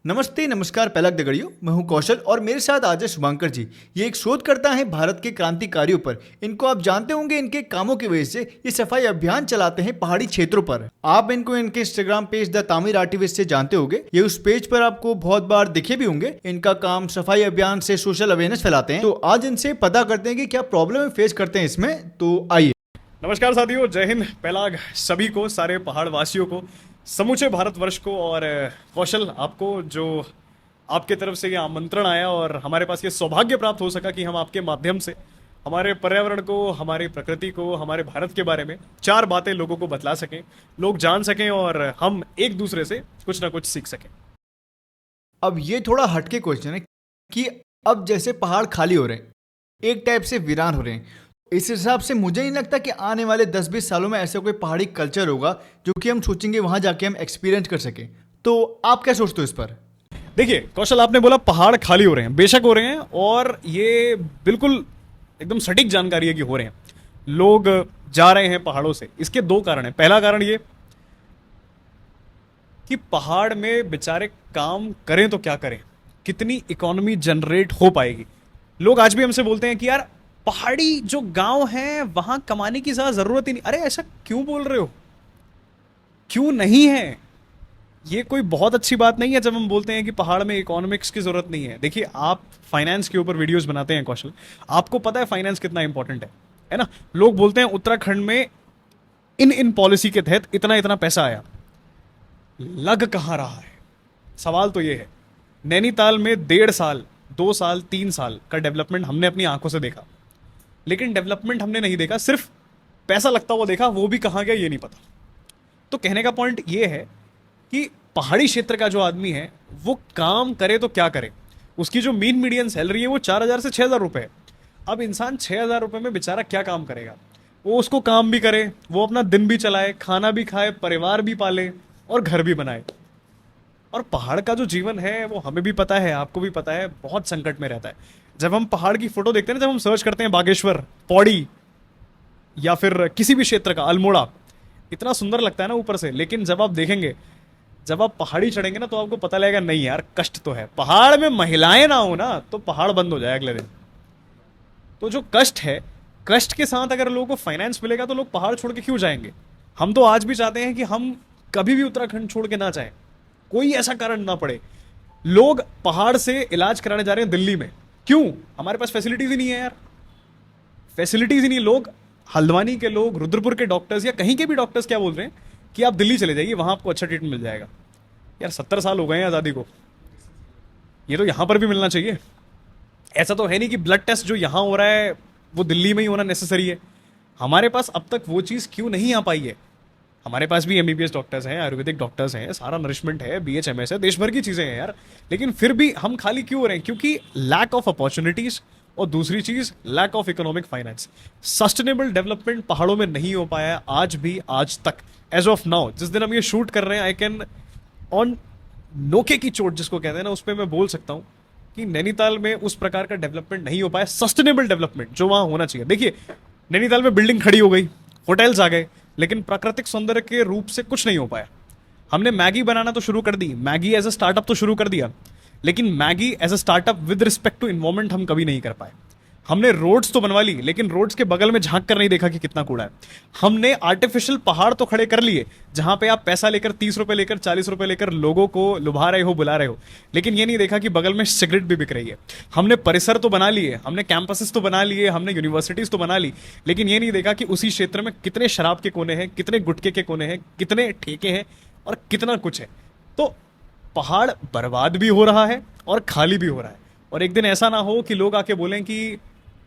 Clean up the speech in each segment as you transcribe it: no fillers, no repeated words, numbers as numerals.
नमस्ते नमस्कार पहला दगड़ियों, मैं हूं कौशल और मेरे साथ आज है शुभांकर जी। ये एक शोधकर्ता हैं भारत के क्रांतिकारियों पर। इनको आप जानते होंगे, इनके कामों की वजह से ये सफाई अभियान चलाते हैं पहाड़ी क्षेत्रों पर। आप इनको इनके Instagram page the Tamir artivist से जानते होंगे। ये उस पेज पर आपको बहुत बार दिखे भी होंगे। इनका काम सफाई अभियान से सोशल अवेयरनेस फैलाते हैं। तो आज इनसे पता करते हैं कि क्या प्रॉब्लम फेस करते हैं इसमें। तो आइए। नमस्कार साथियों, जय हिंद। पहला सभी को, सारे पहाड़ वासियों को, समूचे भारतवर्ष को, और कौशल आपको जो आपके तरफ से ये आमंत्रण आया और हमारे पास ये सौभाग्य प्राप्त हो सका कि हम आपके माध्यम से हमारे पर्यावरण को, हमारी प्रकृति को, हमारे भारत के बारे में चार बातें लोगों को बतला सकें, लोग जान सकें और हम एक दूसरे से कुछ ना कुछ सीख सकें। अब ये थोड़ा हटके क्वेश्चन है कि अब जैसे पहाड़ खाली हो रहे हैं, एक टाइप से वीरान हो रहे हैं, इस हिसाब से मुझे नहीं लगता कि आने वाले 10-20 सालों में ऐसा कोई पहाड़ी कल्चर होगा जो कि हम सोचेंगे वहां जाके हम एक्सपीरियंस कर सकें। तो आप क्या सोचते हो इस पर? देखिए कौशल, आपने बोला पहाड़ खाली हो रहे हैं, बेशक हो रहे हैं, और ये बिल्कुल एकदम सटीक जानकारी है कि हो रहे हैं। लोग जा रहे हैं पहाड़ों से। इसके दो कारण हैं। पहला कारण ये कि पहाड़ में बेचारे काम करें तो क्या करें, कितनी इकोनॉमी जनरेट हो पाएगी। लोग आज भी हमसे बोलते हैं कि यार पहाड़ी जो गांव हैं वहां कमाने की ज्यादा जरूरत ही नहीं। अरे ऐसा क्यों बोल रहे हो? क्यों नहीं है? ये कोई बहुत अच्छी बात नहीं है जब हम बोलते हैं कि पहाड़ में इकोनॉमिक्स की जरूरत नहीं है। देखिए, आप फाइनेंस के ऊपर वीडियोस बनाते हैं कौशल, आपको पता है फाइनेंस कितना इंपॉर्टेंट है ना। लोग बोलते हैं उत्तराखंड में इन पॉलिसी के तहत इतना इतना पैसा आया, लग कहां रहा है? सवाल तो ये है। नैनीताल में 1.5 साल, 2 साल, 3 साल का डेवलपमेंट हमने अपनी आंखों से देखा, लेकिन डेवलपमेंट हमने नहीं देखा, सिर्फ पैसा लगता हुआ देखा। वो भी कहां गया ये नहीं पता। तो कहने का पॉइंट ये है कि पहाड़ी क्षेत्र का जो आदमी है वो काम करे तो क्या करे। उसकी जो मीडियन सैलरी है वो 4,000 से 6,000 रुपए है। अब इंसान 6,000 रुपए में बेचारा क्या काम करेगा? वो उसको काम भी करे, वो अपना दिन भी चलाए, खाना भी खाए, परिवार भी पाले और घर भी बनाए। और पहाड़ का जो जीवन है वो हमें भी पता है, आपको भी पता है, बहुत संकट में रहता है। जब हम पहाड़ की फोटो देखते हैं ना, जब हम सर्च करते हैं बागेश्वर, पौड़ी या फिर किसी भी क्षेत्र का अल्मोड़ा, इतना सुंदर लगता है ना ऊपर से। लेकिन जब आप देखेंगे, जब आप पहाड़ी चढ़ेंगे ना, तो आपको पता लगेगा नहीं यार, कष्ट तो है। पहाड़ में महिलाएं ना हो ना तो पहाड़ बंद हो जाए अगले दिन। तो जो कष्ट है, कष्ट के साथ अगर लोगों को फाइनेंस मिलेगा तो लोग पहाड़ छोड़ के क्यों जाएंगे? हम तो आज भी चाहते हैं कि हम कभी भी उत्तराखंड छोड़ के ना जाएं, कोई ऐसा कारण ना पड़े। लोग पहाड़ से इलाज कराने जा रहे हैं दिल्ली में, क्यों? हमारे पास फैसिलिटीज ही नहीं है यार, फैसिलिटीज ही नहीं। लोग, हल्द्वानी के लोग, रुद्रपुर के डॉक्टर्स या कहीं के भी डॉक्टर्स क्या बोल रहे हैं कि आप दिल्ली चले जाइए, वहां आपको अच्छा ट्रीटमेंट मिल जाएगा। यार 70 साल हो गए हैं आज़ादी को, ये तो यहां पर भी मिलना चाहिए। ऐसा तो है नहीं कि ब्लड टेस्ट जो यहां हो रहा है वो दिल्ली में ही होना नेसेसरी है। हमारे पास अब तक वो चीज़ क्यों नहीं आ पाई है? हमारे पास भी MBBS डॉक्टर्स हैं, आयुर्वेदिक डॉक्टर्स हैं, सारा नरिशमेंट है, BHMS है, देश भर की चीज़ें हैं यार। लेकिन फिर भी हम खाली क्यों हो रहे हैं? क्योंकि लैक ऑफ अपॉर्चुनिटीज़, और दूसरी चीज़ lack of economic finance. Sustainable development पहाड़ों में नहीं हो पाया है आज भी, आज तक, एज ऑफ नाउ। जिस दिन हम ये शूट कर रहे हैं, आई कैन ऑन नोके की चोट जिसको कहते हैं ना, उस पर मैं बोल सकता हूँ कि नैनीताल में उस प्रकार का डेवलपमेंट नहीं हो पाया, सस्टेनेबल डेवलपमेंट जो वहाँ होना चाहिए। देखिए, नैनीताल में बिल्डिंग खड़ी हो गई, होटल्स आ गए, लेकिन प्राकृतिक सौंदर्य के रूप से कुछ नहीं हो पाया। हमने मैगी बनाना तो शुरू कर दी, मैगी एज अ स्टार्टअप तो शुरू कर दिया, लेकिन Maggi as a startup with respect to environment हम कभी नहीं कर पाए। हमने रोड्स तो बनवा ली, लेकिन रोड्स के बगल में झांक कर नहीं देखा कि कितना कूड़ा है। हमने आर्टिफिशियल पहाड़ तो खड़े कर लिए, जहां पे आप पैसा लेकर, 30 रुपए लेकर, 40 रुपए लेकर लोगों को लुभा रहे हो, बुला रहे हो, लेकिन ये नहीं देखा कि बगल में सिगरेट भी बिक रही है। हमने परिसर तो बना लिए, हमने कैंपसेस तो बना लिए, हमने यूनिवर्सिटीज तो बना ली, लेकिन ये नहीं देखा कि उसी क्षेत्र में कितने शराब के कोने हैं, कितने गुटखे के कोने हैं, कितने ठेके हैं और कितना कुछ है। तो पहाड़ बर्बाद भी हो रहा है और खाली भी हो रहा है। और एक दिन ऐसा ना हो कि लोग आके बोलें कि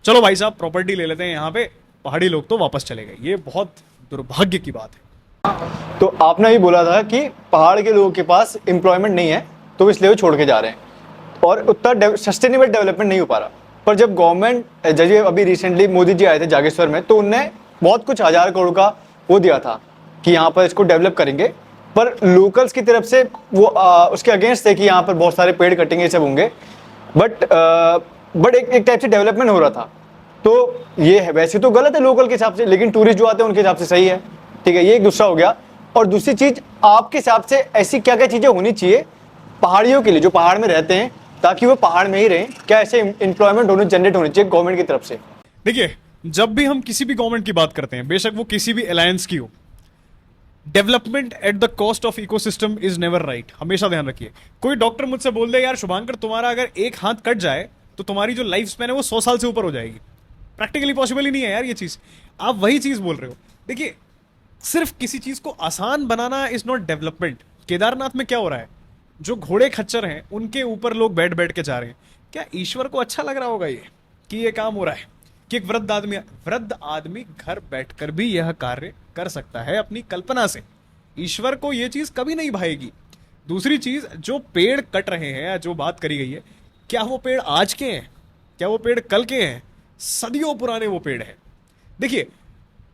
चलो भाई साहब प्रॉपर्टी ले लेते हैं यहाँ पे, पहाड़ी लोग तो वापस चले गए। ये बहुत दुर्भाग्य की बात है। तो आपने भी बोला था कि पहाड़ के लोगों के पास एम्प्लॉयमेंट नहीं है, तो इसलिए वो छोड़ के जा रहे हैं और उतना सस्टेनेबल डेवलपमेंट नहीं हो पा रहा। पर जब गवर्नमेंट, जैसे अभी रिसेंटली मोदी जी आए थे जागेश्वर में, तो उनने बहुत कुछ 1,000 करोड़ का वो दिया था कि यहाँ पर इसको डेवलप करेंगे। पर लोकल्स की तरफ से वो उसके अगेंस्ट थे कि यहाँ पर बहुत सारे पेड़ कटेंगे, सब होंगे। बट एक टाइप से डेवलपमेंट हो रहा था। तो ये है, वैसे तो गलत है लोकल के हिसाब से, लेकिन टूरिस्ट जो आते हैं उनके हिसाब से सही है। ठीक है, ये एक दूसरा हो गया। और दूसरी चीज, आपके हिसाब से ऐसी क्या क्या चीजें होनी चाहिए पहाड़ियों के लिए, जो पहाड़ में रहते हैं, ताकि वो पहाड़ में ही रहें, क्या ऐसे एम्प्लॉयमेंट होने जनरेट होने चाहिए गवर्नमेंट की तरफ से। देखिए, जब भी हम किसी भी गवर्नमेंट की बात करते हैं, बेशक वो किसी भी अलायंस की हो, development at the cost of ecosystem is never write. हमेशा ध्यान रखिए। कोई डॉक्टर मुझसे बोल दे यार शुभांकर तुम्हारा अगर एक हाथ कट जाए तो तुम्हारी जो लाइफ स्पैन है वो 100 साल से ऊपर हो जाएगी, प्रैक्टिकली पॉसिबल ही नहीं है यार ये चीज। आप वही चीज बोल रहे हो। देखिए, सिर्फ किसी चीज को आसान बनाना इज नॉट डेवलपमेंट। केदारनाथ में क्या हो रहा है, जो घोड़े खच्चर हैं उनके ऊपर लोग बैठ बैठ के जा रहे हैं। क्या ईश्वर को अच्छा लग रहा होगा ये कि ये काम हो रहा है कि एक वृद्ध आदमी घर बैठकर भी यह कार्य कर सकता है अपनी कल्पना से? ईश्वर को यह चीज कभी नहीं भाएगी। दूसरी चीज, जो पेड़ कट रहे हैं या जो बात करी गई है, क्या वो पेड़ आज के हैं? क्या वो पेड़ कल के हैं? सदियों पुराने वो पेड़ हैं। देखिए,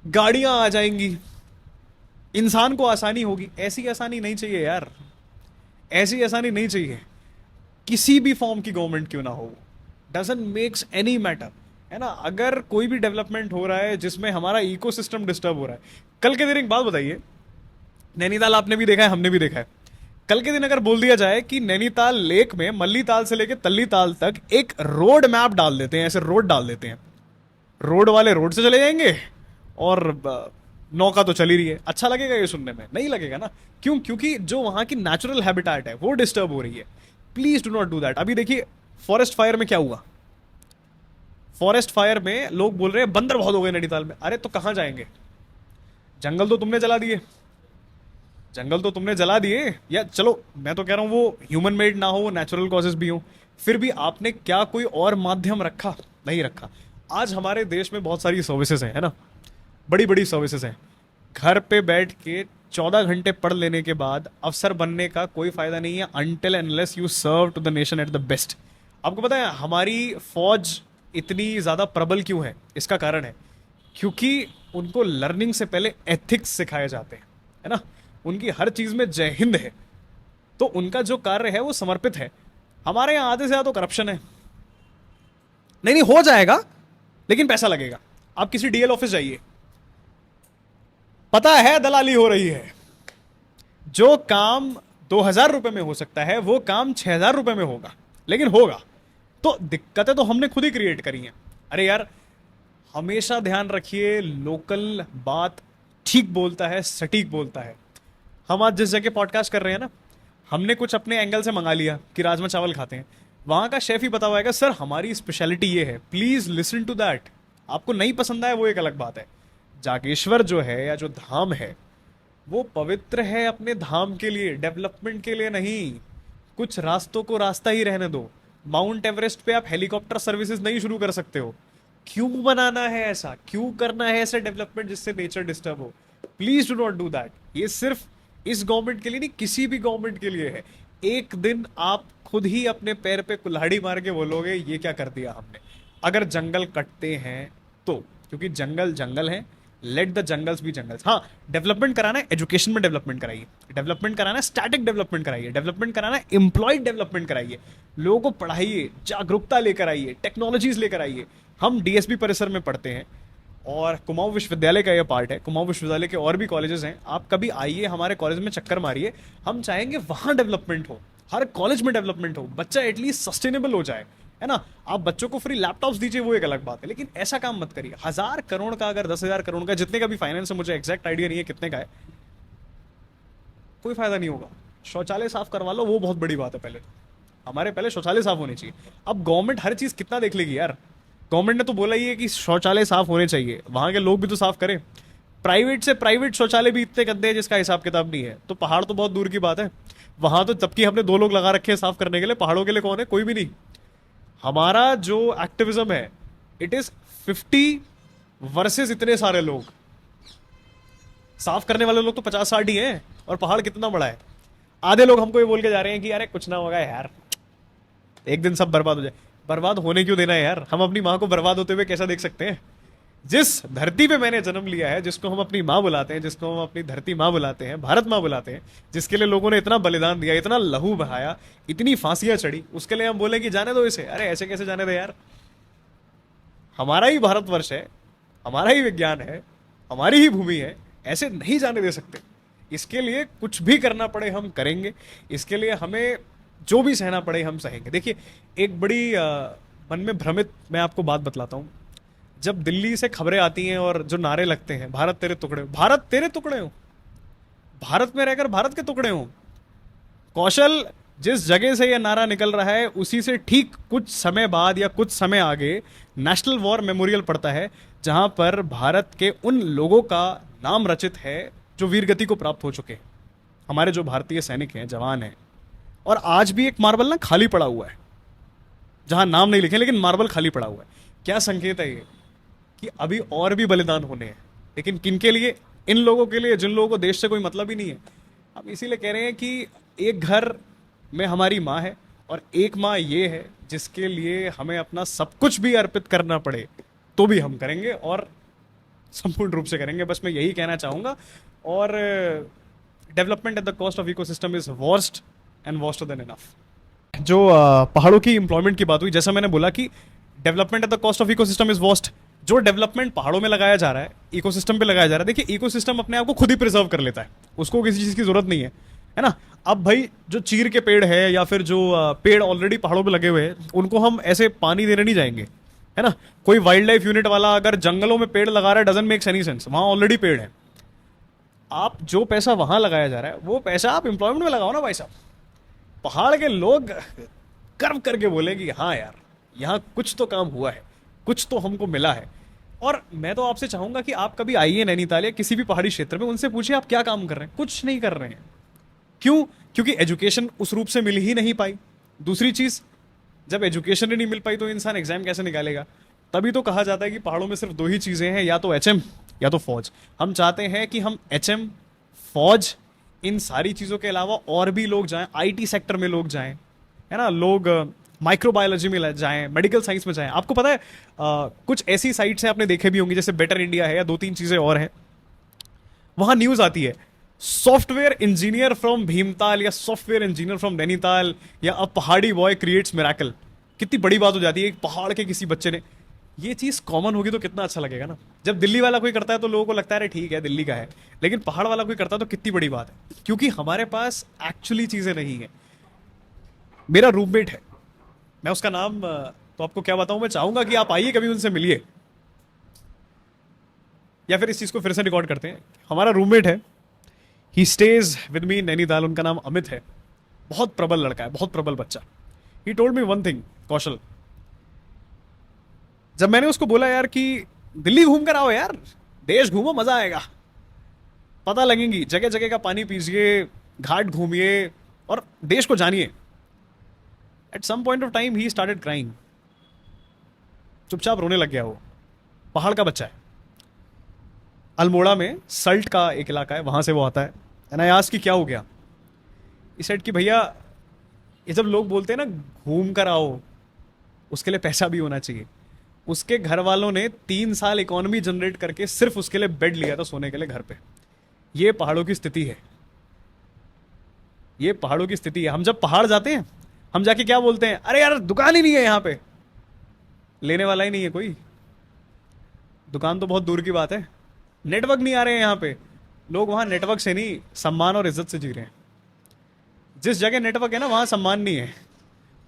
गाड़ियां आ जाएंगी, इंसान को आसानी होगी। ऐसी आसानी नहीं चाहिए यार, ऐसी आसानी नहीं चाहिए। किसी भी फॉर्म की गवर्नमेंट क्यों ना हो, डजंट मेक्स एनी मैटर, है ना। अगर कोई भी डेवलपमेंट हो रहा है जिसमें हमारा इकोसिस्टम डिस्टर्ब हो रहा है, कल के दिन एक बात बताइए, नैनीताल आपने भी देखा है, हमने भी देखा है। कल के दिन अगर बोल दिया जाए कि नैनीताल लेक में मल्लीताल से लेकर तल्लीताल तक एक रोड मैप डाल देते हैं, ऐसे रोड डाल देते हैं, रोड वाले रोड से चले जाएंगे और नौका तो चली रही है। अच्छा लगेगा ये सुनने में? नहीं लगेगा ना। क्यों? क्योंकि जो वहां की नेचुरल हैबिटेट है वो डिस्टर्ब हो रही है। Please do not do that. अभी देखिए, फॉरेस्ट फायर में क्या हुआ। फॉरेस्ट फायर में लोग बोल रहे हैं बंदर बहुत हो गए नैनीताल में। अरे तो कहां जाएंगे? जंगल तो तुमने जला दिए, जंगल तो तुमने जला दिए। या चलो, मैं तो कह रहा हूं वो ह्यूमन मेड ना हो, वो नेचुरल कॉजेस भी हो, फिर भी आपने क्या कोई और माध्यम रखा? नहीं रखा। आज हमारे देश में बहुत सारी सर्विसेज हैं, है ना, बड़ी बड़ी सर्विसेज हैं। घर पे बैठ के 14 घंटे पढ़ लेने के बाद अफसर बनने का कोई फायदा नहीं है until unless you serve to the nation at the best. आपको पता है हमारी फौज इतनी ज्यादा प्रबल क्यों है? इसका कारण है क्योंकि उनको लर्निंग से पहले एथिक्स सिखाए जाते हैं, है ना। उनकी हर चीज में जय हिंद है, तो उनका जो कार्य है वो समर्पित है। हमारे यहां आधे से ज्यादा तो करप्शन है। नहीं हो जाएगा, लेकिन पैसा लगेगा। आप किसी डीएल ऑफिस जाइए, पता है दलाली हो रही है। जो काम 2000 रुपए में हो सकता है वो काम 6000 रुपए में होगा, लेकिन होगा। तो दिक्कतें तो हमने खुद ही क्रिएट करी हैं। अरे यार, हमेशा ध्यान रखिए, लोकल बात ठीक बोलता है, सटीक बोलता है। हम आज जिस जगह पॉडकास्ट कर रहे हैं ना, हमने कुछ अपने एंगल से मंगा लिया कि राजमा चावल खाते हैं, वहां का शेफ ही बता हुआ है सर हमारी स्पेशलिटी ये है, प्लीज लिसन टू दैट। आपको नहीं पसंद आए वो एक अलग बात है। जागेश्वर जो है या जो धाम है वो पवित्र है अपने धाम के लिए, डेवलपमेंट के लिए नहीं। कुछ रास्तों को रास्ता ही रहने दो। माउंट एवरेस्ट पे आप हेलीकॉप्टर सर्विसेज नहीं शुरू कर सकते हो। क्यों बनाना है ऐसा? क्यों करना है ऐसा डेवलपमेंट जिससे नेचर डिस्टर्ब हो? Please do not do that. ये सिर्फ इस गवर्नमेंट के लिए नहीं, किसी भी गवर्नमेंट के लिए है। एक दिन आप खुद ही अपने पैर पे कुल्हाड़ी मार के बोलोगे ये क्या कर दिया हमने, अगर जंगल कटते हैं तो। क्योंकि जंगल जंगल है, let the jungles be jungles. हाँ, डेवलपमेंट कराना है, एजुकेशन में डेवलपमेंट कराइए, डेवलपमेंट कराना है स्टैटिक डेवलपमेंट कराइए, डेवलपमेंट कराना है एम्प्लॉयड डेवलपमेंट कराइए, लोगों को पढ़ाइए, जागरूकता लेकर आइए, टेक्नोलॉजीज लेकर आइए। हम डीएसपी परिसर में पढ़ते हैं और कुमाऊं विश्वविद्यालय का यह पार्ट है। कुमाऊं विश्वविद्यालय के और भी कॉलेजेस हैं, आप कभी आइए हमारे कॉलेज में चक्कर मारिए। हम चाहेंगे वहां डेवलपमेंट हो, हर कॉलेज में डेवलपमेंट हो, बच्चा एटलीस्ट सस्टेनेबल हो जाए, है ना। आप बच्चों को फ्री लैपटॉप्स दीजिए वो एक अलग बात है, लेकिन ऐसा काम मत करिए। 1000 करोड़ का अगर 10,000 करोड़ का, जितने का भी फाइनेंस है, मुझे एग्जैक्ट आइडिया नहीं है कितने का है, कोई फायदा नहीं होगा। शौचालय साफ करवा लो, वो बहुत बड़ी बात है। पहले हमारे पहले शौचालय साफ होने चाहिए। अब गवर्नमेंट हर चीज कितना देख लेगी यार। गवर्नमेंट ने तो बोला ही है कि शौचालय साफ होने चाहिए, वहां के लोग भी तो साफ करें। प्राइवेट से प्राइवेट शौचालय भी इतने गंदे हैं जिसका हिसाब किताब नहीं है, तो पहाड़ तो बहुत दूर की बात है। वहां तो जबकि हमने 2 लोग लगा रखे हैं साफ करने के लिए, पहाड़ों के लिए कौन है? कोई भी नहीं। हमारा जो एक्टिविज्म है इट इज 50 वर्सेस इतने सारे लोग। साफ करने वाले लोग तो 50-60 ही हैं, और पहाड़ कितना बड़ा है। आधे लोग हमको ये बोल के जा रहे हैं कि यार कुछ ना होगा यार, एक दिन सब बर्बाद हो जाए। बर्बाद होने क्यों देना है यार? हम अपनी माँ को बर्बाद होते हुए कैसा देख सकते हैं? जिस धरती पे मैंने जन्म लिया है, जिसको हम अपनी माँ बुलाते हैं, जिसको हम अपनी धरती माँ बुलाते हैं, भारत माँ बुलाते हैं, जिसके लिए लोगों ने इतना बलिदान दिया, इतना लहू बहाया, इतनी फांसियां चढ़ी, उसके लिए हम बोले कि जाने दो इसे। अरे ऐसे कैसे जाने दो यार? हमारा ही भारतवर्ष है, हमारा ही विज्ञान है, हमारी ही भूमि है, ऐसे नहीं जाने दे सकते। इसके लिए कुछ भी करना पड़े हम करेंगे। इसके लिए हमें जो भी सहना पड़े हम सहेंगे। देखिए, एक बड़ी मन में भ्रमित मैं आपको बात बतलाता हूँ। जब दिल्ली से खबरें आती हैं और जो नारे लगते हैं, भारत तेरे टुकड़े हो, भारत तेरे टुकड़े हो, भारत में रहकर भारत के टुकड़े हो। कौशल, जिस जगह से यह नारा निकल रहा है उसी से ठीक कुछ समय बाद या कुछ समय आगे नेशनल वॉर मेमोरियल पड़ता है, जहां पर भारत के उन लोगों का नाम रचित है जो वीर गति को प्राप्त हो चुके हैं, हमारे जो भारतीय सैनिक हैं, जवान हैं। और आज भी एक मार्बल ना खाली पड़ा हुआ है, जहां नाम नहीं लिखे लेकिन मार्बल खाली पड़ा हुआ है। क्या संकेत है ये? कि अभी और भी बलिदान होने हैं, लेकिन किनके लिए? इन लोगों के लिए जिन लोगों को देश से कोई मतलब ही नहीं है। हम इसीलिए कह रहे हैं कि एक घर में हमारी माँ है और एक माँ ये है जिसके लिए हमें अपना सब कुछ भी अर्पित करना पड़े तो भी हम करेंगे, और संपूर्ण रूप से करेंगे। बस मैं यही कहना चाहूँगा। और development at the cost of ecosystem is worst and worst than enough. जो पहाड़ों की एम्प्लॉयमेंट की बात हुई, जैसा मैंने बोला कि development at the cost of ecosystem is worst. जो डेवलपमेंट पहाड़ों में लगाया जा रहा है, इकोसिस्टम पे लगाया जा रहा है, देखिए इकोसिस्टम अपने आप को खुद ही प्रिजर्व कर लेता है, उसको किसी चीज़ की जरूरत नहीं है ना। अब भाई जो चीर के पेड़ है या फिर जो पेड़ ऑलरेडी पहाड़ों पे लगे हुए हैं, उनको हम ऐसे पानी देने नहीं जाएंगे, है ना। कोई वाइल्ड लाइफ यूनिट वाला अगर जंगलों में पेड़ लगा रहा है, डजंट मेक एनी सेंस, वहां ऑलरेडी पेड़ है। आप जो पैसा वहां लगाया जा रहा है वो पैसा आप एम्प्लॉयमेंट में लगाओ ना भाई साहब। पहाड़ के लोग गर्व करके बोले कि हाँ यार, यहाँ कुछ तो काम हुआ है, कुछ तो हमको मिला है। और मैं तो आपसे चाहूंगा कि आप कभी आइए नैनीताल या किसी भी पहाड़ी क्षेत्र में, उनसे पूछिए आप क्या काम कर रहे हैं। कुछ नहीं कर रहे हैं। क्यों? क्योंकि एजुकेशन उस रूप से मिल ही नहीं पाई। दूसरी चीज, जब एजुकेशन ही नहीं मिल पाई तो इंसान एग्जाम कैसे निकालेगा? तभी तो कहा जाता है कि पहाड़ों में सिर्फ दो ही चीजें हैं, या तो एचएम या तो फौज। हम चाहते हैं कि हम एचएम, फौज, इन सारी चीजों के अलावा और भी लोग जाएं, आईटी सेक्टर में लोग जाएं, है ना, लोग माइक्रोबायोलॉजी में जाएं, मेडिकल साइंस में जाएं। आपको पता है कुछ ऐसी साइट्स हैं, आपने देखे भी होंगे, जैसे बेटर इंडिया है या दो तीन चीजें और हैं, वहां न्यूज आती है सॉफ्टवेयर इंजीनियर फ्रॉम भीमताल या सॉफ्टवेयर इंजीनियर फ्रॉम नैनीताल या अ पहाड़ी बॉय क्रिएट्स मिरेकल। कितनी बड़ी बात हो जाती है, एक पहाड़ के किसी बच्चे ने। ये चीज कॉमन होगी तो कितना अच्छा लगेगा ना। जब दिल्ली वाला कोई करता है तो लोगों को लगता है अरे ठीक है दिल्ली का है, लेकिन पहाड़ वाला कोई करता है तो कितनी बड़ी बात है, क्योंकि हमारे पास एक्चुअली चीजें नहीं है। मेरा रूममेट है, मैं उसका नाम तो आपको क्या बताऊं, मैं चाहूंगा कि आप आइए कभी, उनसे मिलिए, या फिर इस चीज को फिर से रिकॉर्ड करते हैं। हमारा रूममेट है, ही स्टेज विद मी नैनीताल, उनका नाम अमित है। बहुत प्रबल लड़का है, बहुत प्रबल बच्चा। He told me one thing, Kaushal, जब मैंने उसको बोला यार कि दिल्ली घूम कर आओ यार, देश घूमो, मजा आएगा, पता लगेंगी, जगह जगह का पानी पीजिए, घाट घूमिए और देश को जानिए। At some point of time he started crying, चुपचाप रोने लग गया वो। पहाड़ का बच्चा है, अल्मोड़ा में सल्ट का एक इलाका है, वहां से वो आता है। एंड आई आस्क्ड कि क्या हो गया? इस सेड कि भैया, ये जब लोग बोलते हैं ना घूम कर आओ, उसके लिए पैसा भी होना चाहिए। उसके घर वालों ने 3 साल इकोनॉमी जनरेट करके सिर्फ उसके लिए बेड लिया था सोने के लिए घर पे। ये पहाड़ों की स्थिति है, ये पहाड़ों की स्थिति है। हम जब पहाड़ जाते हैं, हम जाके क्या बोलते हैं, अरे यार दुकान ही नहीं है यहाँ पे, लेने वाला ही नहीं है कोई। दुकान तो बहुत दूर की बात है, नेटवर्क नहीं आ रहे हैं यहाँ पे। लोग वहां नेटवर्क से नहीं, सम्मान और इज्जत से जी रहे हैं। जिस जगह नेटवर्क है ना, वहां सम्मान नहीं है।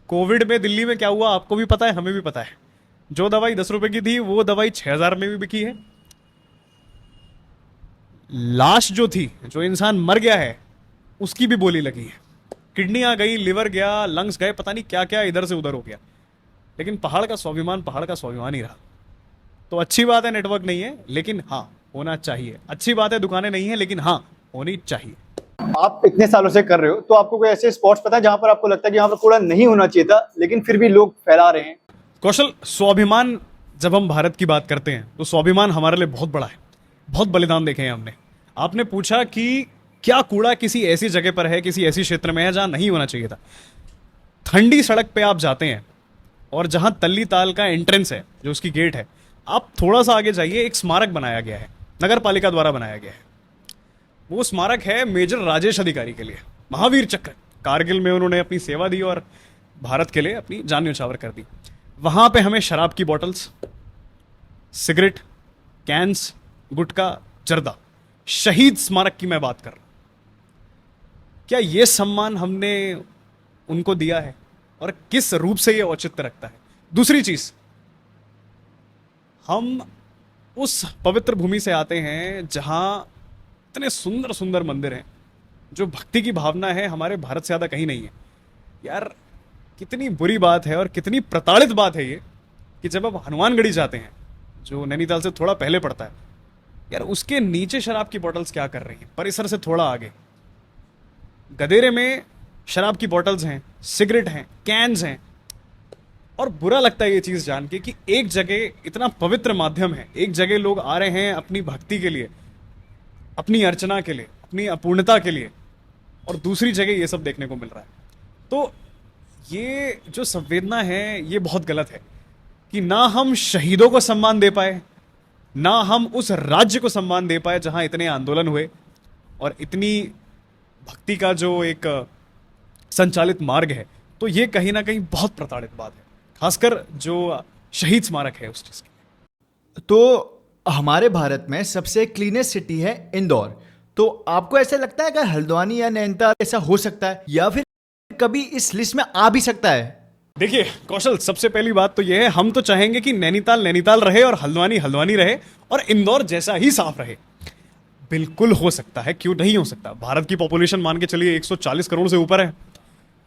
कोविड में दिल्ली में क्या हुआ आपको भी पता है, हमें भी पता है। जो दवाई 10 रुपए की थी वो दवाई 6000 में भी बिकी है। लाश जो थी, जो इंसान मर गया है, उसकी भी बोली लगी है। किडनियां गई, लिवर गया, लंग्स गए, पता नहीं क्या क्या इधर से उधर हो गया। लेकिन पहाड़ का स्वाभिमान पहाड़ का स्वाभिमान ही रहा। तो अच्छी बात है नेटवर्क नहीं है, लेकिन हाँ होना चाहिए। अच्छी बात है दुकानें नहीं है, लेकिन हाँ होनी चाहिए। आप इतने सालों से कर रहे हो, तो आपको कोई ऐसे स्पॉट्स पता है जहां पर आपको लगता है कि यहाँ पर कूड़ा नहीं होना चाहिए था, लेकिन फिर भी लोग फैला रहे हैं? कौशल, स्वाभिमान, जब हम भारत की बात करते हैं तो स्वाभिमान हमारे लिए बहुत बड़ा है। बहुत बलिदान देखे हैं हमने। आपने पूछा कि क्या कूड़ा किसी ऐसी जगह पर है, किसी ऐसी क्षेत्र में है जहां नहीं होना चाहिए था। ठंडी सड़क पे आप जाते हैं और जहां तल्ली ताल का एंट्रेंस है, जो उसकी गेट है, आप थोड़ा सा आगे जाइए, एक स्मारक बनाया गया है, नगर पालिका द्वारा बनाया गया है। वो स्मारक है मेजर राजेश अधिकारी के लिए, महावीर चक्र। कारगिल में उन्होंने अपनी सेवा दी और भारत के लिए अपनी जान न्यौछावर कर दी। वहां पे हमें शराब की बॉटल्स, सिगरेट, कैंस, गुटखा, जर्दा, शहीद स्मारक की मैं बात कर रहा हूं। क्या ये सम्मान हमने उनको दिया है और किस रूप से ये औचित्य रखता है। दूसरी चीज, हम उस पवित्र भूमि से आते हैं जहां इतने सुंदर सुंदर मंदिर हैं, जो भक्ति की भावना है हमारे भारत से ज्यादा कहीं नहीं है। यार कितनी बुरी बात है और कितनी प्रताड़ित बात है ये कि जब आप हनुमानगढ़ी जाते हैं, जो नैनीताल से थोड़ा पहले पड़ता है, यार उसके नीचे शराब की बोतल्स क्या कर रही हैं। परिसर से थोड़ा आगे गदेरे में शराब की बोतल्स हैं, सिगरेट हैं, कैन्स हैं। और बुरा लगता है ये चीज जान के कि एक जगह इतना पवित्र माध्यम है, एक जगह लोग आ रहे हैं अपनी भक्ति के लिए, अपनी अर्चना के लिए, अपनी अपूर्णता के लिए, और दूसरी जगह ये सब देखने को मिल रहा है। तो ये जो संवेदना है ये बहुत गलत है कि ना हम शहीदों को सम्मान दे पाए, ना हम उस राज्य को सम्मान दे पाए जहां इतने आंदोलन हुए और इतनी भक्ति का जो एक संचालित मार्ग है। तो ये कहीं ना कहीं बहुत प्रताड़ित बात है, खासकर जो शहीद स्मारक है उस चीज की। तो हमारे भारत में सबसे क्लीनेस्ट सिटी है इंदौर। तो आपको ऐसा लगता है कि हल्द्वानी या नैनीताल ऐसा हो सकता है या फिर कभी इस लिस्ट में आ भी सकता है? देखिए कौशल, सबसे पहली बात तो यह है, हम तो चाहेंगे कि नैनीताल नैनीताल रहे और हल्द्वानी हल्द्वानी रहे और इंदौर जैसा ही साफ रहे। बिल्कुल हो सकता है, क्यों नहीं हो सकता। भारत की पॉपुलेशन मान के चलिए 140 करोड़ से ऊपर है,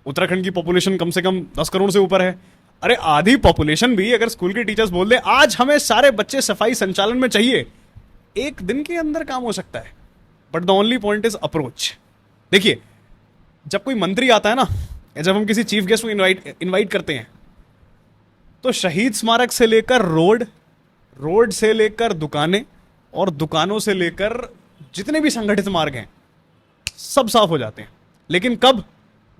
उत्तराखंड की पॉपुलेशन कम से कम 10 करोड़ से ऊपर है। अरे आधी पॉपुलेशन भी अगर स्कूल के टीचर्स बोल दे आज हमें सारे बच्चे सफाई संचालन में चाहिए, एक दिन के अंदर काम हो सकता है। But the only point is approach. देखिए जब कोई मंत्री आता है ना, या जब हम किसी चीफ गेस्ट को इनवाइट करते हैं, तो शहीद स्मारक से लेकर रोड से लेकर दुकानें और दुकानों से लेकर जितने भी संगठित मार्ग हैं सब साफ हो जाते हैं। लेकिन कब?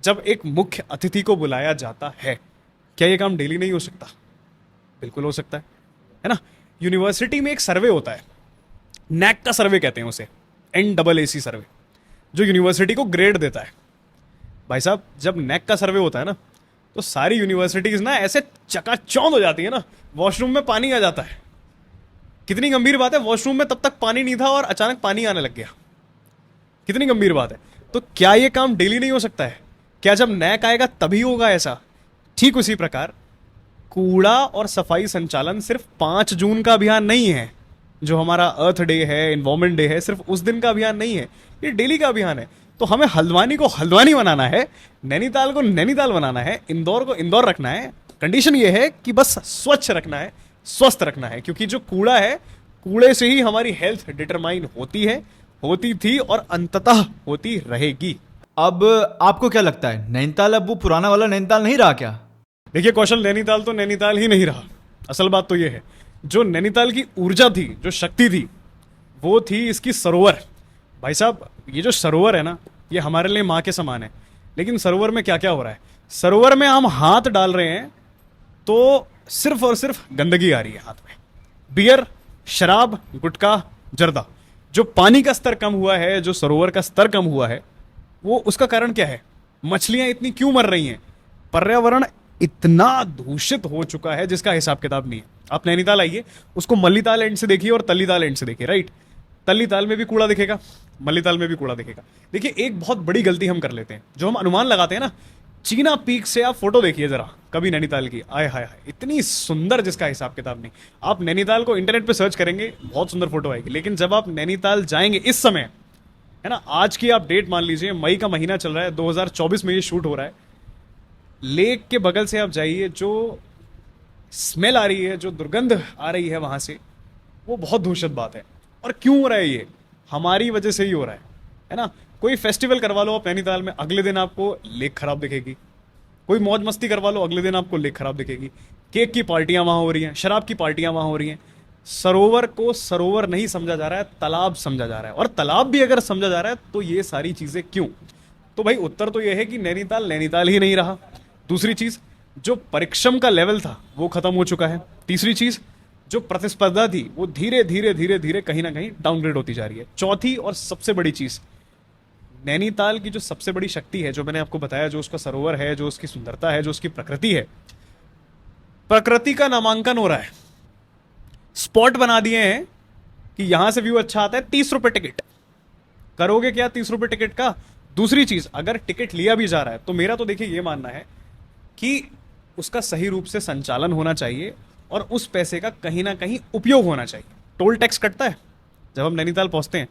जब एक मुख्य अतिथि को बुलाया जाता है। क्या यह काम डेली नहीं हो सकता? बिल्कुल हो सकता है ना। यूनिवर्सिटी में एक सर्वे होता है, नैक का सर्वे कहते हैं उसे, NAAC सर्वे, जो यूनिवर्सिटी को ग्रेड देता है। भाई साहब जब नैक का सर्वे होता है ना, तो सारी यूनिवर्सिटीज ना ऐसे चकाचौंध हो जाती है ना, वॉशरूम में पानी आ जाता है। कितनी गंभीर बात है, वॉशरूम में तब तक पानी नहीं था और अचानक पानी आने लग गया। कितनी गंभीर बात है। तो क्या यह काम डेली नहीं हो सकता है? क्या जब नैक आएगा तभी होगा ऐसा? ठीक उसी प्रकार कूड़ा और सफाई संचालन सिर्फ 5 जून का अभियान नहीं है, जो हमारा अर्थ डे है, एनवायरमेंट डे है, सिर्फ उस दिन का अभियान नहीं है, ये डेली का अभियान है। तो हमें हल्द्वानी को हल्द्वानी बनाना है, नैनीताल को नैनीताल बनाना है, इंदौर को इंदौर रखना है। कंडीशन ये है कि बस स्वच्छ रखना है, स्वस्थ रखना है, क्योंकि जो कूड़ा है, कूड़े से ही हमारी हेल्थ डिटरमाइन होती है, होती थी और अंततः होती रहेगी। अब आपको क्या लगता है, नैनीताल अब वो पुराना वाला नैनीताल नहीं रहा क्या? देखिए कौशल, नैनीताल तो नैनीताल ही नहीं रहा। असल बात तो ये है, जो नैनीताल की ऊर्जा थी, जो शक्ति थी, वो थी इसकी सरोवर। भाई साहब ये जो सरोवर है ना, ये हमारे लिए माँ के समान है। लेकिन सरोवर में क्या क्या हो रहा है? सरोवर में हम हाथ डाल रहे हैं तो सिर्फ और सिर्फ गंदगी आ रही है हाथ में। बियर, शराब, गुटखा, जर्दा। जो पानी का स्तर कम हुआ है, जो सरोवर का स्तर कम हुआ है, वो उसका कारण क्या है? मछलियां इतनी क्यों मर रही हैं? पर्यावरण इतना दूषित हो चुका है जिसका हिसाब किताब नहीं है। आप नैनीताल आइए, उसको मल्लीताल एंड से देखिए और तल्लीताल एंड से देखिए, राइट। तल्लीताल में भी कूड़ा दिखेगा, मल्लीताल में भी कूड़ा दिखेगा। देखिए एक बहुत बड़ी गलती हम कर लेते हैं, जो हम अनुमान लगाते हैं ना, चीना पीक से आप फोटो देखिए जरा कभी नैनीताल की, आय हाय हाय, इतनी सुंदर जिसका हिसाब किताब नहीं। आप नैनीताल को इंटरनेट पे सर्च करेंगे, बहुत सुंदर फोटो आएगी। लेकिन जब आप नैनीताल जाएंगे इस समय, है ना, आज की आप डेट मान लीजिए, मई का महीना चल रहा है, 2024 में ये शूट हो रहा है, लेक के बगल से आप जाइए, जो स्मेल आ रही है, जो दुर्गंध आ रही है वहां से, वो बहुत दूषित बात है। और क्यों हो रहा है ये? हमारी वजह से ही हो रहा है ना। कोई फेस्टिवल करवा लो आप नैनीताल में, अगले दिन आपको लेक खराब दिखेगी। कोई मौज मस्ती करवा लो, अगले दिन आपको लेक खराब दिखेगी। केक की पार्टियां वहां हो रही हैं, शराब की पार्टियां वहां हो रही हैं। सरोवर को सरोवर नहीं समझा जा रहा है, तालाब समझा जा रहा है। और तालाब भी अगर समझा जा रहा है तो ये सारी चीजें क्यों? तो भाई उत्तर तो यह है कि नैनीताल नैनीताल ही नहीं रहा। दूसरी चीज, जो परिश्रम का लेवल था वो खत्म हो चुका है। तीसरी चीज, जो प्रतिस्पर्धा थी वो धीरे धीरे धीरे धीरे कहीं ना कहीं डाउनग्रेड होती जा रही है। चौथी और सबसे बड़ी चीज, नैनीताल की जो सबसे बड़ी शक्ति है, जो मैंने आपको बताया, जो उसका सरोवर है, जो उसकी सुंदरता है, जो उसकी प्रकृति है, प्रकृति का नामांकन हो रहा है। स्पॉट बना दिए हैं कि यहां से व्यू अच्छा आता है, 30 रुपए टिकट। करोगे क्या 30 रुपए टिकट का? दूसरी चीज, अगर टिकट लिया भी जा रहा है तो मेरा तो देखिए ये मानना है कि उसका सही रूप से संचालन होना चाहिए और उस पैसे का कहीं ना कहीं उपयोग होना चाहिए। टोल टैक्स कटता है जब हम नैनीताल पहुंचते हैं,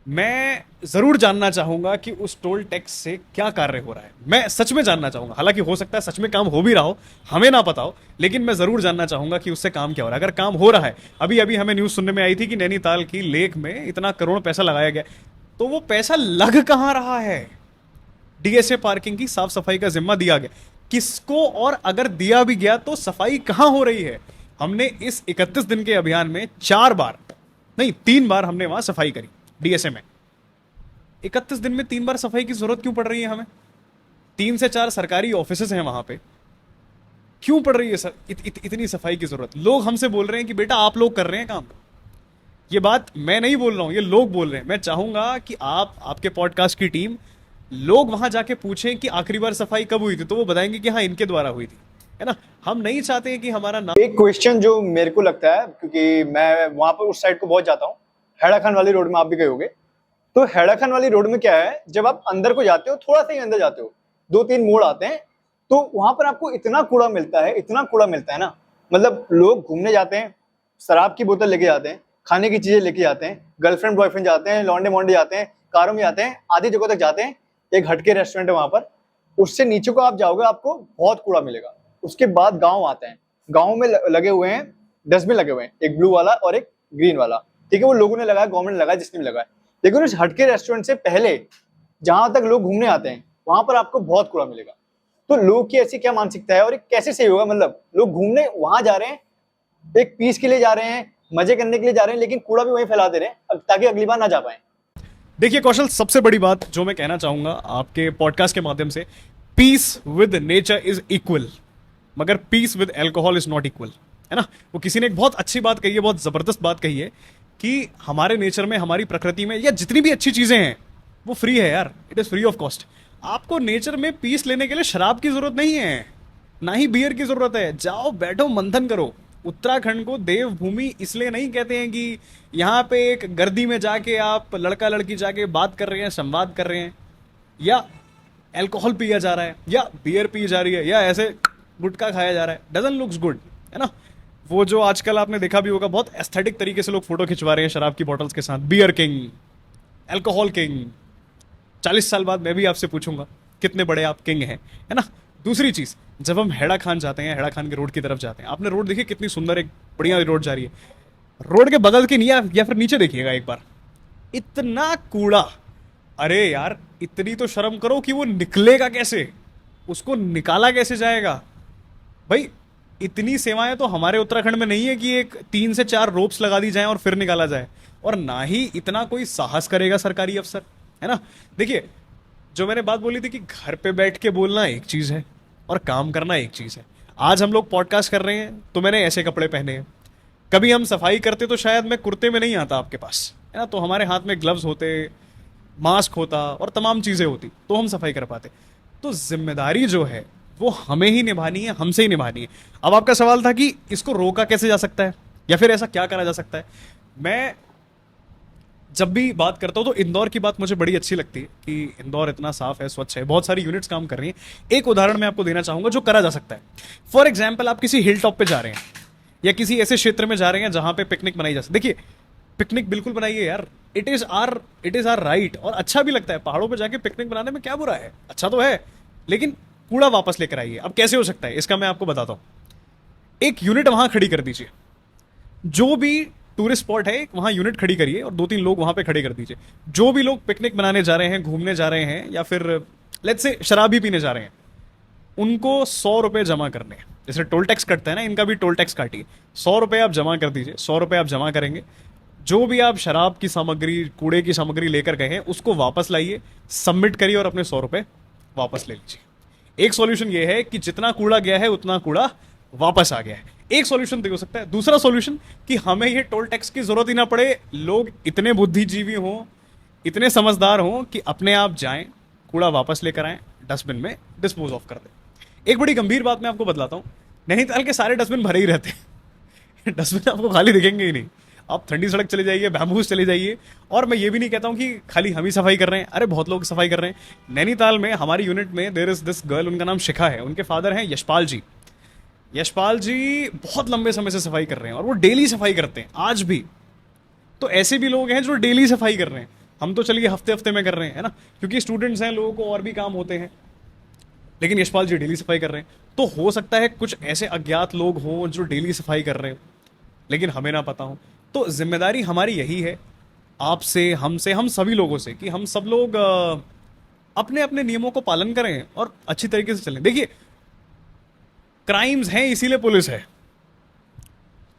मैं जरूर जानना चाहूंगा कि उस टोल टैक्स से क्या कार्य हो रहा है। मैं सच में जानना चाहूंगा, हालांकि हो सकता है सच में काम हो भी रहा हो, हमें ना पता हो, लेकिन मैं जरूर जानना चाहूंगा कि उससे काम क्या हो रहा है। अगर काम हो रहा है, अभी अभी हमें न्यूज सुनने में आई थी कि नैनीताल की लेक में इतना करोड़ पैसा लगाया गया, तो वो पैसा लग कहां रहा है? डीएसए पार्किंग की साफ सफाई का जिम्मा दिया गया किसको, और अगर दिया भी गया तो सफाई कहां हो रही है? हमने इस 31 दिन के अभियान में 4 बार नहीं 3 बार हमने वहां सफाई करी डीएसए में। 31 दिन में 3 बार सफाई की जरूरत क्यों पड़ रही है हमें? 3 से 4 सरकारी ऑफिसेज हैं वहां पे, क्यों पड़ रही है सर इतनी सफाई की जरूरत? लोग हमसे बोल रहे हैं कि बेटा आप लोग कर रहे हैं काम। ये बात मैं नहीं बोल रहा हूं, ये लोग बोल रहे हैं। मैं चाहूंगा कि आपके पॉडकास्ट की टीम लोग वहां जाके पूछें कि आखिरी बार सफाई कब हुई थी, तो वो बताएंगे कि हाँ इनके द्वारा हुई थी, है ना। हम नहीं चाहते हैं कि हमारा नाम। एक क्वेश्चन जो मेरे को लगता है, क्योंकि मैं वहां पर उस साइड को बहुत जाता हूँ, हैड़ा खान वाली रोड में आप भी गए होगे, तो हैड़ा खान वाली रोड में क्या है, जब आप अंदर को जाते हो, थोड़ा सा ही अंदर जाते हो, 2-3 मोड़ आते हैं, तो वहां पर आपको इतना कूड़ा मिलता है, इतना कूड़ा मिलता है ना, मतलब लोग घूमने जाते हैं, शराब की बोतल लेके जाते हैं, खाने की चीजें लेके जाते हैं, गर्लफ्रेंड बॉयफ्रेंड जाते हैं, लौंडे मोंडे जाते हैं, कारों में जाते हैं, आधी जगह तक जाते हैं। एक हटके रेस्टोरेंट है वहां पर, उससे नीचे को आप जाओगे आपको बहुत कूड़ा मिलेगा। उसके बाद गांव आते हैं, गांव में लगे हुए हैं डस्टबिन, लगे हुए हैं, एक ब्लू वाला और एक ग्रीन वाला, ठीक है, वो लोगों ने लगाया, गवर्नमेंट लगाया, जिसने भी लगाया। लेकिन उस हटके रेस्टोरेंट से पहले जहां तक लोग घूमने आते हैं वहां पर आपको बहुत कूड़ा मिलेगा। तो लोग की ऐसी क्या मानसिकता है और ये कैसे सही होगा? मतलब लोग घूमने वहां जा रहे हैं, एक पीस के लिए जा रहे हैं, मजे करने के लिए जा रहे हैं, लेकिन कूड़ा भी वहीं फैला दे रहे हैं ताकि अगली बार ना जा पाए। देखिए कौशल, सबसे बड़ी बात जो मैं कहना चाहूंगा आपके पॉडकास्ट के माध्यम से, peace with nature is equal, मगर peace with alcohol is not equal, है ना। वो किसी ने एक बहुत अच्छी बात कही है, बहुत जबरदस्त बात कही है कि हमारे नेचर में, हमारी प्रकृति में, या जितनी भी अच्छी चीजें हैं वो फ्री है यार, it is free of cost. आपको नेचर में पीस लेने के लिए शराब की जरूरत नहीं है, ना ही बियर की जरूरत है। जाओ बैठो मंथन करो। उत्तराखंड को देवभूमि इसलिए नहीं कहते हैं कि यहाँ पे एक गर्दी में जाके आप लड़का लड़की जाके बात कर रहे हैं, संवाद कर रहे हैं, या अल्कोहल पिया जा रहा है, या बियर पी जा रही है, या ऐसे गुटखा खाया जा रहा है। डजंट लुक्स गुड, है ना। वो जो आजकल आपने देखा भी होगा, बहुत एस्थेटिक तरीके से लोग फोटो खिंचवा रहे हैं शराब की बोतल्स के साथ, बियर किंग, अल्कोहल किंग। 40 साल बाद मैं भी आपसे पूछूंगा कितने बड़े आप किंग हैं, है ना। दूसरी चीज, जब हम हैड़ा खान जाते हैं, हैड़ा खान के रोड की तरफ जाते हैं, आपने रोड देखी कितनी सुंदर, एक बढ़िया रोड जा रही है। रोड के बगल के या फिर नीचे देखिएगा एक बार, इतना कूड़ा। अरे यार इतनी तो शर्म करो कि वो निकलेगा कैसे, उसको निकाला कैसे जाएगा भाई। इतनी सेवाएं तो हमारे उत्तराखंड में नहीं है कि एक 3 से 4 रोप्स लगा दी जाए और फिर निकाला जाए, और ना ही इतना कोई साहस करेगा सरकारी अफसर, है ना। देखिए जो मैंने बात बोली थी कि घर पे बैठ के बोलना एक चीज है और काम करना एक चीज है। आज हम लोग पॉडकास्ट कर रहे हैं तो मैंने ऐसे कपड़े पहने हैं, कभी हम सफाई करते तो शायद मैं कुर्ते में नहीं आता आपके पास, है ना, तो हमारे हाथ में ग्लव्स होते, मास्क होता और तमाम चीजें होती तो हम सफाई कर पाते। तो जिम्मेदारी जो है वो हमें ही निभानी है, हमसे ही निभानी है। अब आपका सवाल था कि इसको रोका कैसे जा सकता है या फिर ऐसा क्या करा जा सकता है। मैं जब भी बात करता हूं तो इंदौर की बात मुझे बड़ी अच्छी लगती है कि इंदौर इतना साफ है, स्वच्छ है, बहुत सारी यूनिट्स काम कर रही हैं। एक उदाहरण मैं आपको देना चाहूंगा जो करा जा सकता है। फॉर एग्जाम्पल, आप किसी हिल टॉप पे जा रहे हैं या किसी ऐसे क्षेत्र में जा रहे हैं जहां पे पिकनिक बनाई जा सकती। देखिए पिकनिक बिल्कुल बनाइए यार, इट इज आर राइट, और अच्छा भी लगता है। पहाड़ों पे जाके पिकनिक बनाने में क्या बुरा है, अच्छा तो है, लेकिन कूड़ा वापस लेकर आइए। अब कैसे हो सकता है इसका मैं आपको बताता हूं। एक यूनिट वहां खड़ी कर दीजिए, जो भी टूरिस्ट स्पॉट है वहां यूनिट खड़ी करिए और 2-3 लोग वहां पे खड़े कर दीजिए। जो भी लोग पिकनिक बनाने जा रहे हैं, घूमने जा रहे हैं, या फिर लेट्स से शराब भी पीने जा रहे हैं, उनको 100 रुपए जमा करने हैं। जैसे टोल टैक्स कटता है ना, इनका भी टोल टैक्स काटिए। 100 रुपए आप जमा कर दीजिए। 100 रुपए आप जमा करेंगे, जो भी आप शराब की सामग्री, कूड़े की सामग्री लेकर गए हैं उसको वापस लाइए, सबमिट करिए और अपने 100 रुपए वापस ले लीजिए। एक सॉल्यूशन ये है कि जितना कूड़ा गया है उतना कूड़ा वापस आ गया है। एक सॉल्यूशन तो हो सकता है। दूसरा सॉल्यूशन कि हमें ये टोल टैक्स की जरूरत ही ना पड़े, लोग इतने बुद्धिजीवी हों, इतने समझदार हों कि अपने आप जाएं, कूड़ा वापस लेकर आएं, डस्टबिन में डिस्पोज ऑफ कर दें। एक बड़ी गंभीर बात मैं आपको बतलाता हूं, नैनीताल के सारे डस्टबिन भरे ही रहते हैं डस्टबिन आपको खाली दिखेंगे ही नहीं। आप ठंडी सड़क चले जाइए, बैम्बूज चले जाइए। और मैं ये भी नहीं कहता हूँ कि खाली हम ही सफाई कर रहे हैं, अरे बहुत लोग सफाई कर रहे हैं। नैनीताल में हमारी यूनिट में देयर इज दिस गर्ल, उनका नाम शिखा है, उनके फादर हैं यशपाल जी। यशपाल जी बहुत लंबे समय से सफाई कर रहे हैं और वो डेली सफाई करते हैं आज भी। तो ऐसे भी लोग हैं जो डेली सफाई कर रहे हैं, हम तो चलिए हफ्ते हफ्ते में कर रहे हैं, है ना, क्योंकि स्टूडेंट्स हैं, लोगों को और भी काम होते हैं, लेकिन यशपाल जी डेली सफाई कर रहे हैं। तो हो सकता है कुछ ऐसे अज्ञात लोग हों जो डेली सफाई कर रहे हो, लेकिन हमें ना पता हो। तो जिम्मेदारी हमारी यही है, आपसे, हमसे, हम सभी लोगों से, कि हम सब लोग अपने अपने नियमों को पालन करें और अच्छी तरीके से चलें। देखिए, क्राइम्स हैं इसीलिए पुलिस है,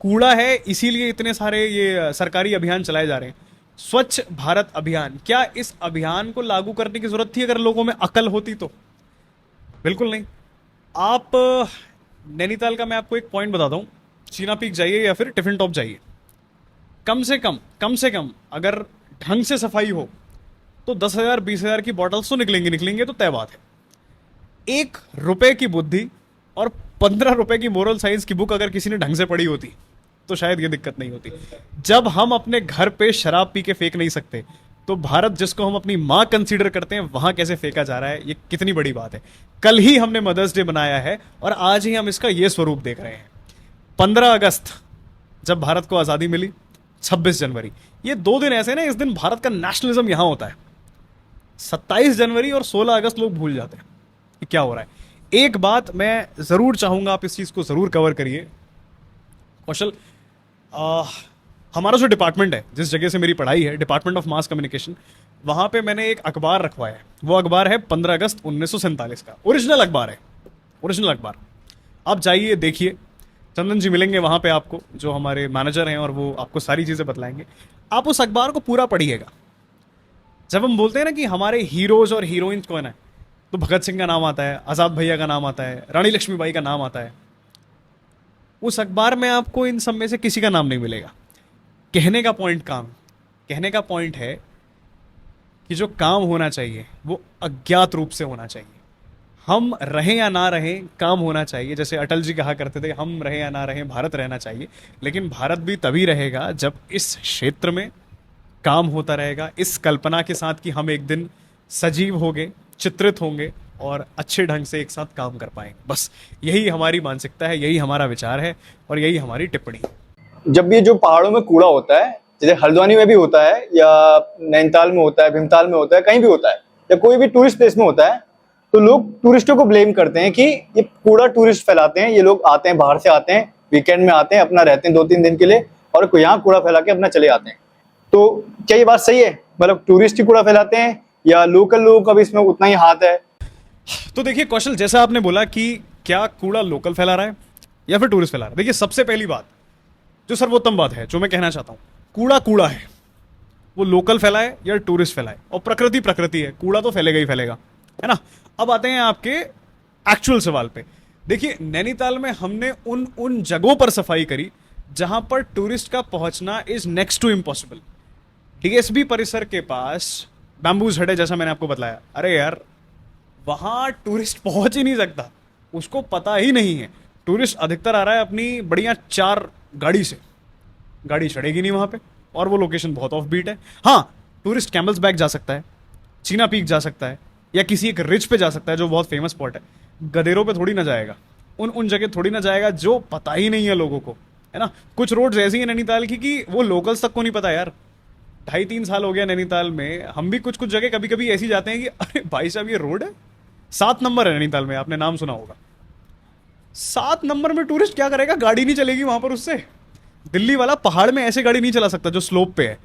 कूड़ा है इसीलिए इतने सारे ये सरकारी अभियान चलाए जा रहे हैं। स्वच्छ भारत अभियान, क्या इस अभियान को लागू करने की जरूरत थी अगर लोगों में अकल होती तो? बिल्कुल नहीं। आप नैनीताल का मैं आपको एक पॉइंट बताता हूँ, चीना पीक जाइए या फिर टिफिन टॉप जाइए, कम से कम अगर ढंग से सफाई हो तो 10,000 20,000 की बॉटल्स तो निकलेंगे, तो तय बात है। 1 रुपए की बुद्धि और 15 रुपए की मोरल साइंस की बुक अगर किसी ने ढंग से पढ़ी होती तो शायद ये दिक्कत नहीं होती। जब हम अपने घर पे शराब पी के फेंक नहीं सकते, तो भारत जिसको हम अपनी माँ कंसीडर करते हैं वहां कैसे फेंका जा रहा है, ये कितनी बड़ी बात है। कल ही हमने मदर्स डे बनाया है और आज ही हम इसका ये स्वरूप देख रहे हैं। 15 अगस्त जब भारत को आजादी मिली, 26 जनवरी, ये 2 दिन ऐसे ना, इस दिन भारत का नेशनलिज्म यहां होता है। 27 जनवरी और 16 अगस्त लोग भूल जाते हैं कि क्या हो रहा है। एक बात मैं जरूर चाहूंगा, आप इस चीज को जरूर कवर करिए कौशल। हमारा जो डिपार्टमेंट है, जिस जगह से मेरी पढ़ाई है, डिपार्टमेंट ऑफ मास कम्युनिकेशन, वहां पे मैंने एक अखबार रखवाया है। वो अखबार है 15 अगस्त 1947 का, ओरिजिनल अखबार है, ओरिजिनल अखबार। आप जाइए, देखिए, चंदन जी मिलेंगे वहां पे आपको, जो हमारे मैनेजर हैं, और वो आपको सारी चीजें बतलाएंगे। आप उस अखबार को पूरा पढ़िएगा। जब हम बोलते हैं ना कि हमारे हीरोज और हीरोइंस कौन है, तो भगत सिंह का नाम आता है, आजाद भैया का नाम आता है, रानी लक्ष्मीबाई का नाम आता है। उस अखबार में आपको इन सब में से किसी का नाम नहीं मिलेगा। कहने का पॉइंट है कि जो काम होना चाहिए वो अज्ञात रूप से होना चाहिए। हम रहें या ना रहें, काम होना चाहिए। जैसे अटल जी कहा करते थे, हम रहें या ना रहें, भारत रहना चाहिए। लेकिन भारत भी तभी रहेगा जब इस क्षेत्र में काम होता रहेगा, इस कल्पना के साथ कि हम एक दिन सजीव होंगे, चित्रित होंगे और अच्छे ढंग से एक साथ काम कर पाएंगे। बस यही हमारी मानसिकता है, यही हमारा विचार है और यही हमारी टिप्पणी है। जब भी जो पहाड़ों में कूड़ा होता है, जैसे हल्द्वानी में भी होता है, या नैनीताल में होता है, भीमताल में होता है, कहीं भी होता है, या कोई भी टूरिस्ट प्लेस में होता है, तो लोग टूरिस्टों को ब्लेम करते हैं कि ये कूड़ा टूरिस्ट फैलाते हैं। ये लोग आते हैं, बाहर से आते हैं, वीकेंड में आते हैं, अपना रहते हैं 2-3 दिन के लिए, और यहाँ कूड़ा फैला के अपना चले आते हैं। तो क्या ये बात सही है? मतलब टूरिस्ट ही कूड़ा फैलाते हैं या लोकल लोगों का भी इसमें उतना ही हाथ है? तो देखिए कौशल, जैसा आपने बोला कि क्या कूड़ा लोकल फैला रहा है या फिर टूरिस्ट फैला रहा है, देखिए सबसे पहली बात, जो सर्वोत्तम बात है, जो मैं कहना चाहता हूं, कूड़ा कूड़ा है, वो लोकल फैलाए या टूरिस्ट फैलाए, और प्रकृति प्रकृति है, कूड़ा तो फैलेगा ही फैलेगा, है ना। अब आते हैं आपके एक्चुअल सवाल पे। देखिए, नैनीताल में हमने उन जगहों पर सफाई करी जहां पर टूरिस्ट का पहुंचना is next to impossible. DSB परिसर के पास बैम्बूज हट है, जैसा मैंने आपको बताया। अरे यार, वहां टूरिस्ट पहुंच ही नहीं सकता, उसको पता ही नहीं है। टूरिस्ट अधिकतर आ रहा है अपनी बढ़िया 4 गाड़ी से, गाड़ी चढ़ेगी नहीं वहां पे, और वो लोकेशन बहुत ऑफ बीट है। हाँ, टूरिस्ट कैमल्स बैक जा सकता है, चीना पीक जा सकता है, या किसी एक रिज पे जा सकता है जो बहुत फेमस स्पॉट है। गदेरों पे थोड़ी ना जाएगा, उन जगह थोड़ी ना जाएगा जो पता ही नहीं है लोगों को, है ना। कुछ रोड्स ऐसी हैं नैनीताल की कि वो लोकल्स तक को नहीं पता यार। 2.5-3 साल हो गया नैनीताल में, हम भी कुछ जगह कभी कभी ऐसी जाते हैं कि अरे भाई साहब, ये रोड है 7 नंबर है नैनीताल में, आपने नाम सुना होगा। 7 नंबर में टूरिस्ट क्या करेगा? गाड़ी नहीं चलेगी वहां पर उससे। दिल्ली वाला पहाड़ में ऐसे गाड़ी नहीं चला सकता जो स्लोप पे है।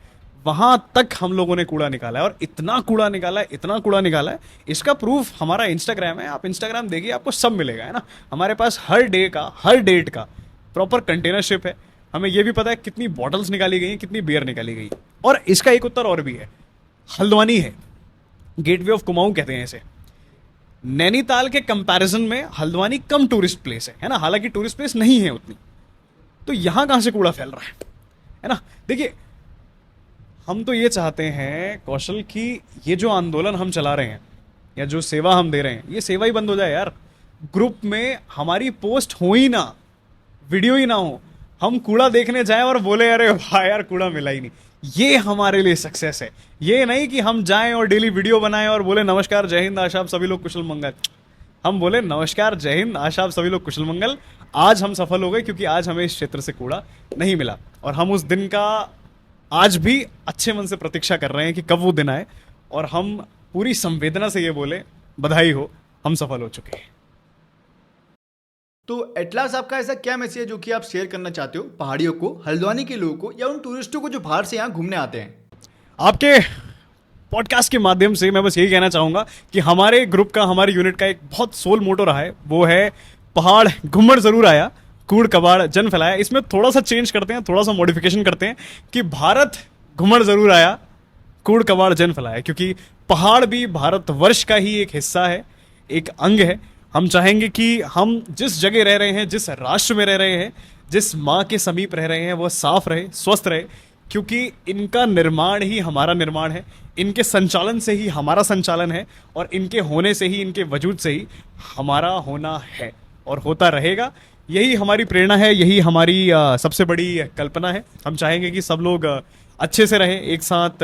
वहां तक हम लोगों ने कूड़ा निकाला है, और इतना कूड़ा निकाला है, इतना कूड़ा निकाला है। इसका प्रूफ हमारा इंस्टाग्राम है, आप इंस्टाग्राम देखिए, आपको सब मिलेगा, है ना। हमारे पास हर डे का, हर डेट का प्रॉपर कंटेनरशिप है। हमें यह भी पता है कितनी बॉटल्स निकाली गई हैं, कितनी बियर निकाली गई। और इसका एक उत्तर और भी है, हल्द्वानी है, गेटवे ऑफ कुमाऊं कहते हैं इसे। नैनीताल के कंपैरिजन में हल्द्वानी कम टूरिस्ट प्लेस है ना, हालांकि टूरिस्ट प्लेस नहीं है उतनी। तो यहां कहां से कूड़ा फैल रहा है ना। देखिए, हम तो ये चाहते हैं कौशल कि ये जो आंदोलन हम चला रहे हैं या जो सेवा हम दे रहे हैं, ये सेवा ही बंद हो जाए यार। ग्रुप में हमारी पोस्ट हो ही ना, वीडियो ही ना हो, हम कूड़ा देखने जाएं और बोले अरे वाह यार कूड़ा मिला ही नहीं, ये हमारे लिए सक्सेस है। ये नहीं कि हम जाएं और डेली वीडियो बनाएं और बोले नमस्कार जय हिंद आशा आप सभी लोग कुशल मंगल। हम बोले नमस्कार जय हिंद आशा आप सभी लोग कुशल मंगल, आज हम सफल हो गए क्योंकि आज हमें इस क्षेत्र से कूड़ा नहीं मिला। और हम उस दिन का आज भी अच्छे मन से प्रतीक्षा कर रहे हैं कि कब वो दिन आए और हम पूरी संवेदना से ये बोले बधाई हो, हम सफल हो चुके हैं। तो एटलास आपका ऐसा क्या मैसेज है जो कि आप शेयर करना चाहते हो पहाड़ियों को, हल्द्वानी के लोगों को या उन टूरिस्टों को जो बाहर से यहाँ घूमने आते हैं? आपके पॉडकास्ट के माध्यम से मैं बस यही कहना चाहूंगा कि हमारे ग्रुप का, हमारे यूनिट का एक बहुत सोल मोटो रहा है, वो है पहाड़ घुम्मड़ जरूर आया, कूड़ कबाड़ जन फैलाया। इसमें थोड़ा सा चेंज करते हैं, थोड़ा सा मॉडिफिकेशन करते हैं कि भारत घुम्मड़ जरूर आया, कूड़ कबाड़ जन फैलाया, क्योंकि पहाड़ भी भारतवर्ष का ही एक हिस्सा है, एक अंग है। हम चाहेंगे कि हम जिस जगह रह रहे हैं, जिस राष्ट्र में रह रहे हैं, जिस माँ के समीप रह रहे हैं, वह साफ रहे, स्वस्थ रहे, क्योंकि इनका निर्माण ही हमारा निर्माण है, इनके संचालन से ही हमारा संचालन है और इनके होने से ही, इनके वजूद से ही हमारा होना है और होता रहेगा। यही हमारी प्रेरणा है, यही हमारी सबसे बड़ी कल्पना है। हम चाहेंगे कि सब लोग अच्छे से रहें, एक साथ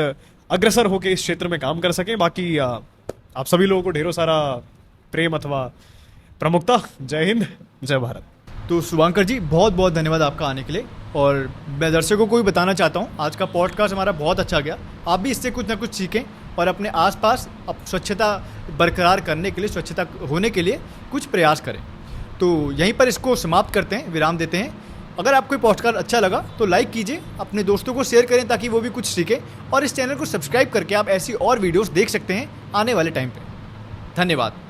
अग्रसर होकर इस क्षेत्र में काम कर सकें। बाकी आप सभी लोगों को ढेरों सारा प्रेम अथवा प्रमुखता। जय हिंद, जय भारत। तो शुभांकर जी बहुत बहुत धन्यवाद आपका आने के लिए। और मैं दर्शकों को भी बताना चाहता हूँ आज का पॉडकास्ट हमारा बहुत अच्छा गया। आप भी इससे कुछ ना कुछ सीखें और अपने आसपास स्वच्छता बरकरार करने के लिए, स्वच्छता होने के लिए कुछ प्रयास करें। तो यहीं पर इसको समाप्त करते हैं, विराम देते हैं। अगर आपको पॉडकास्ट अच्छा लगा तो लाइक कीजिए, अपने दोस्तों को शेयर करें ताकि वो भी कुछ सीखें, और इस चैनल को सब्सक्राइब करके आप ऐसी और वीडियोस देख सकते हैं आने वाले टाइम पे। धन्यवाद।